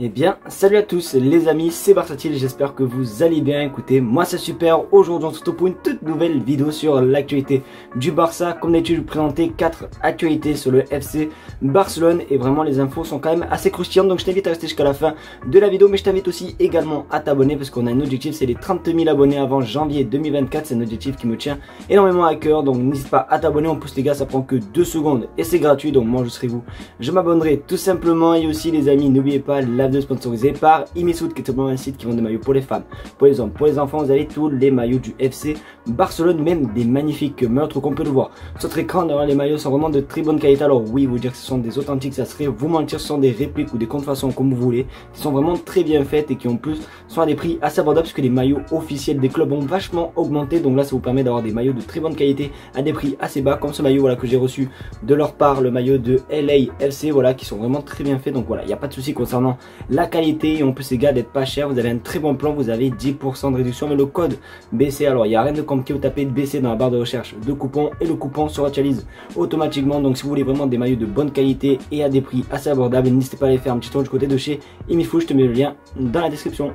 Eh bien, salut à tous les amis, c'est Barsatile, j'espère que vous allez bien. Écoutez, moi c'est super. Aujourd'hui on se retrouve pour une toute nouvelle vidéo sur l'actualité du Barça. Comme d'habitude, je vais vous présenter 4 actualités sur le FC Barcelone et vraiment les infos sont quand même assez croustillantes. Donc je t'invite à rester jusqu'à la fin de la vidéo, mais je t'invite aussi également à t'abonner parce qu'on a un objectif, c'est les 30 000 abonnés avant janvier 2024. C'est un objectif qui me tient énormément à cœur, donc n'hésite pas à t'abonner. En plus les gars, ça prend que 2 secondes et c'est gratuit, donc moi je serai vous, je m'abonnerai tout simplement. Et aussi les amis, n'oubliez pas la vidéo sponsorisée par Imisoud, qui est simplement un site qui vend des maillots pour les femmes, pour les hommes, pour les enfants. Vous avez tous les maillots du FC Barcelone, même des magnifiques meurtres qu'on peut le voir sur votre écran. D'ailleurs les maillots sont vraiment de très bonne qualité. Alors oui, vous dire que ce sont des authentiques, ça serait vous mentir. Ce sont des répliques ou des contrefaçons comme vous voulez, qui sont vraiment très bien faites et qui en plus sont à des prix assez abordables, puisque les maillots officiels des clubs ont vachement augmenté. Donc là ça vous permet d'avoir des maillots de très bonne qualité à des prix assez bas, comme ce maillot voilà que j'ai reçu de leur part, le maillot de LAFC, voilà, qui sont vraiment très bien faits. Donc voilà, il n'y a pas de souci concernant la qualité. Et en plus les gars, d'être pas cher, vous avez un très bon plan, vous avez 10% de réduction. Mais le code BC, alors il n'y a rien de compliqué, vous tapez BC dans la barre de recherche de coupons et le coupon se actualise automatiquement. Donc si vous voulez vraiment des maillots de bonne qualité et à des prix assez abordables, n'hésitez pas à aller faire un petit tour du côté de chez Imifou. Je te mets le lien dans la description.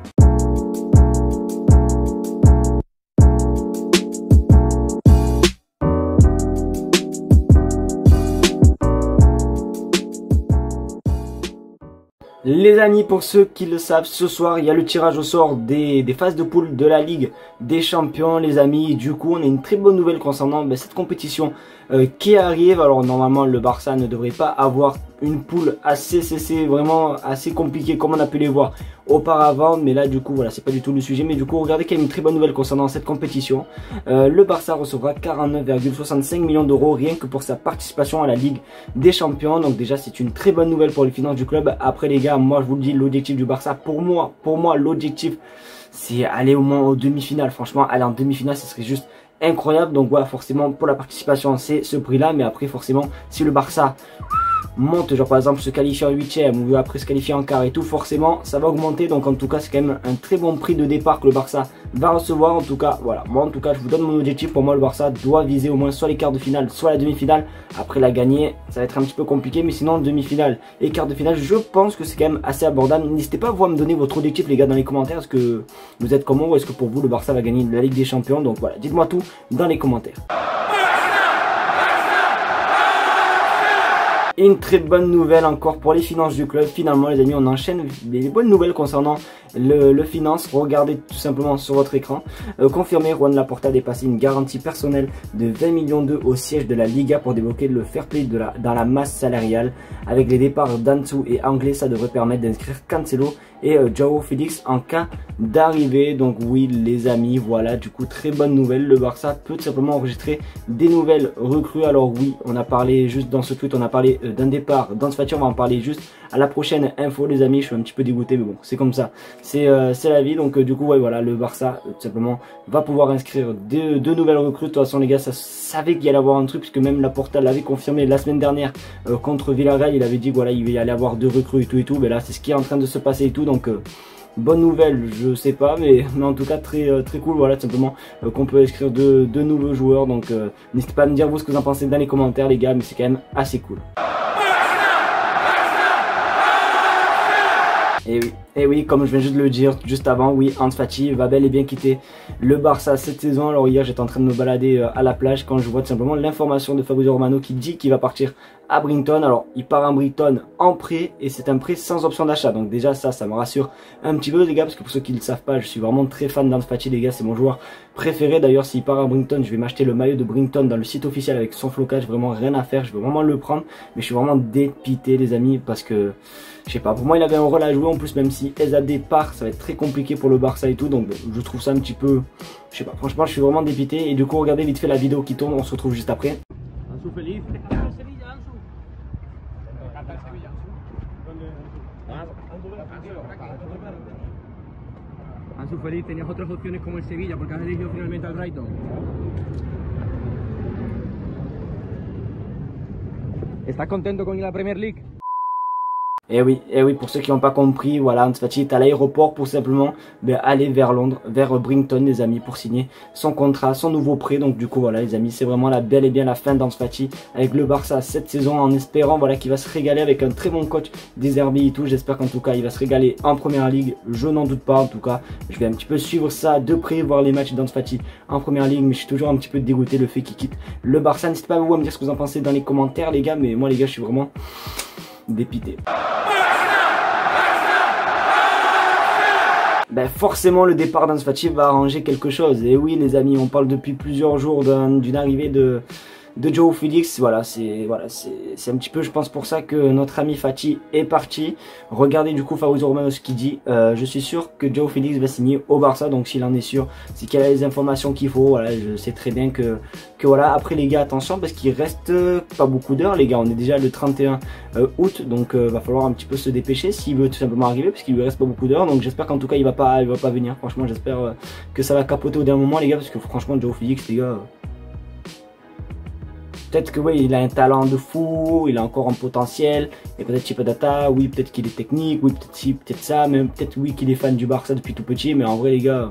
Les amis, pour ceux qui le savent, ce soir il y a le tirage au sort des phases de poule de la Ligue des Champions, les amis. Du coup on a une très bonne nouvelle concernant cette compétition qui arrive. Alors normalement le Barça ne devrait pas avoir une poule vraiment assez compliquée comme on a pu les voir auparavant, mais là du coup voilà, c'est pas du tout le sujet. Mais du coup regardez qu'il y a une très bonne nouvelle concernant cette compétition. Le Barça recevra 49,65 millions d'euros rien que pour sa participation à la Ligue des Champions. Donc déjà c'est une très bonne nouvelle pour les finances du club. Après les gars, moi je vous le dis, l'objectif du Barça, pour moi l'objectif c'est aller au moins aux demi-finales. Franchement, aller en demi-finale, ce serait juste incroyable. Donc voilà, forcément pour la participation c'est ce prix là, mais après forcément si le Barça monte, genre par exemple se qualifier en 8ème ou après se qualifier en quart et tout, forcément ça va augmenter. Donc en tout cas c'est quand même un très bon prix de départ que le Barça va recevoir. En tout cas voilà, moi en tout cas je vous donne mon objectif. Pour moi le Barça doit viser au moins soit les quarts de finale soit la demi-finale. Après la gagner ça va être un petit peu compliqué, mais sinon demi-finale et quart de finale je pense que c'est quand même assez abordable. N'hésitez pas à vous me donner votre objectif les gars dans les commentaires. Est-ce que vous êtes comment, ou est-ce que pour vous le Barça va gagner la Ligue des Champions? Donc voilà, dites-moi tout dans les commentaires. Et une très bonne nouvelle encore pour les finances du club. Finalement les amis, on enchaîne les bonnes nouvelles concernant le finance. Regardez tout simplement sur votre écran. Confirmé, Juan Laporta a dépassé une garantie personnelle de 20 millions d'euros au siège de la Liga pour débloquer le fair play dans la masse salariale. Avec les départs d'Ansu et Anglais, ça devrait permettre d'inscrire Cancelo et Joao Félix en cas d'arrivée. Donc oui les amis, voilà, du coup très bonne nouvelle. Le Barça peut tout simplement enregistrer des nouvelles recrues. Alors oui, on a parlé juste dans ce tweet, on a parlé d'un départ d'Ansu Fati. On va en parler juste à la prochaine info les amis. Je suis un petit peu dégoûté, mais bon c'est comme ça, c'est la vie. Donc du coup ouais voilà, le Barça tout simplement va pouvoir inscrire deux nouvelles recrues. De toute façon les gars, ça savait qu'il y allait avoir un truc, puisque même Laporta l'avait confirmé la semaine dernière contre Villarreal. Il avait dit voilà, il va y aller avoir 2 recrues et tout. Mais là c'est ce qui est en train de se passer et tout. Donc bonne nouvelle, je sais pas, mais en tout cas très cool. Voilà, tout simplement qu'on peut inscrire deux nouveaux joueurs. Donc n'hésitez pas à me dire vous ce que vous en pensez dans les commentaires les gars, mais c'est quand même assez cool. Et oui, comme je viens juste de le dire juste avant, oui, Ansu Fati va bel et bien quitter le Barça cette saison. Alors hier j'étais en train de me balader à la plage quand je vois tout simplement l'information de Fabrizio Romano qui dit qu'il va partir à Brighton. Alors il part à Brighton en prêt et c'est un prêt sans option d'achat. Donc déjà ça me rassure un petit peu les gars, parce que pour ceux qui ne le savent pas, je suis vraiment très fan d'Ansu Fati les gars, c'est mon joueur préféré. D'ailleurs s'il part à Brighton, je vais m'acheter le maillot de Brighton dans le site officiel avec son flocage, vraiment rien à faire, je veux vraiment le prendre. Mais je suis vraiment dépité les amis, parce que je sais pas, pour moi il avait un rôle à jouer. En plus même si Ezadé part, ça va être très compliqué pour le Barça et tout. Donc je trouve ça un petit peu, je sais pas, franchement je suis vraiment dépité. Et du coup regardez vite fait la vidéo qui tourne, on se retrouve juste après. Ansu Feliz, tenías otras opciones como el Sevilla, porque has elegido finalmente al Brighton. ¿Estás contento con ir a la Premier League? Et oui, pour ceux qui n'ont pas compris, voilà, Ansu Fati est à l'aéroport pour simplement aller vers Londres, vers Brighton, les amis, pour signer son contrat, son nouveau prêt. Donc du coup, voilà, les amis, c'est vraiment bel et bien la fin d'Ansu Fati avec le Barça cette saison, en espérant, voilà, qu'il va se régaler avec un très bon coach des Zerbi et tout. J'espère qu'en tout cas, il va se régaler en première ligue. Je n'en doute pas, en tout cas. Je vais un petit peu suivre ça de près, voir les matchs d'Ansu Fati en première ligue, mais je suis toujours un petit peu dégoûté le fait qu'il quitte le Barça. N'hésitez pas vous à me dire ce que vous en pensez dans les commentaires, les gars, mais moi, les gars, je suis vraiment dépité. Ben forcément le départ d'Ansu Fati va arranger quelque chose. Et oui les amis, on parle depuis plusieurs jours d'une arrivée de João Félix. Voilà, c'est un petit peu, je pense, pour ça que notre ami Fati est parti. Regardez du coup Fabrizio Romano ce qu'il dit. Je suis sûr que João Félix va signer au Barça, donc s'il en est sûr, c'est qu'il a les informations qu'il faut. Voilà, je sais très bien que voilà. Après les gars, attention parce qu'il reste pas beaucoup d'heures les gars. On est déjà le 31 août, donc va falloir un petit peu se dépêcher s'il veut tout simplement arriver, parce qu'il lui reste pas beaucoup d'heures. Donc j'espère qu'en tout cas il va pas venir. Franchement, j'espère que ça va capoter au dernier moment les gars, parce que franchement João Félix les gars. Peut-être que oui, il a un talent de fou, il a encore un potentiel, et peut-être Chipadata, oui, peut-être qu'il est technique, oui, peut-être ci, peut-être ça, même peut-être oui qu'il est fan du Barça depuis tout petit, mais en vrai les gars,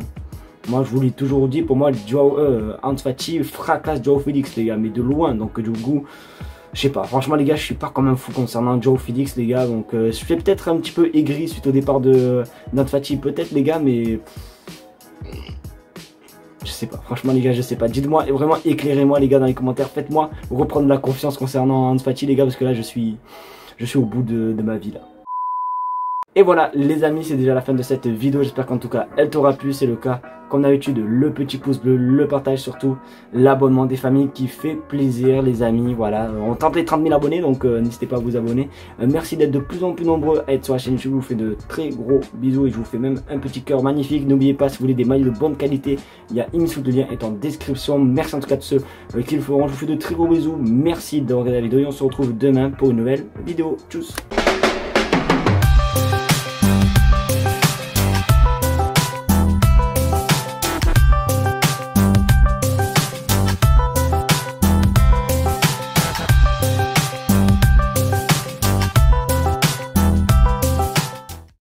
moi je vous l'ai toujours dit, pour moi Ansu Fati fracasse João Félix les gars, mais de loin, donc du coup, je sais pas, franchement les gars, je suis pas comme un fou concernant João Félix les gars, donc je suis peut-être un petit peu aigri suite au départ d'Ansu Fati, peut-être les gars, mais... Je sais pas, franchement les gars, je sais pas. Dites-moi, vraiment éclairez-moi les gars dans les commentaires. Faites-moi reprendre la confiance concernant Ansu Fati les gars, parce que là je suis au bout de ma vie là. Et voilà les amis, c'est déjà la fin de cette vidéo. J'espère qu'en tout cas elle t'aura plu. C'est le cas comme d'habitude, le petit pouce bleu, le partage, surtout l'abonnement des familles qui fait plaisir les amis. Voilà, on tente les 30 000 abonnés, donc n'hésitez pas à vous abonner. Merci d'être de plus en plus nombreux à être sur la chaîne. Je vous fais de très gros bisous et je vous fais même un petit cœur magnifique. N'oubliez pas, si vous voulez des maillots de bonne qualité, il y a une sous, le lien est en description. Merci en tout cas de ceux qui le feront. Je vous fais de très gros bisous. Merci d'avoir regardé la vidéo et on se retrouve demain pour une nouvelle vidéo. Tchuss.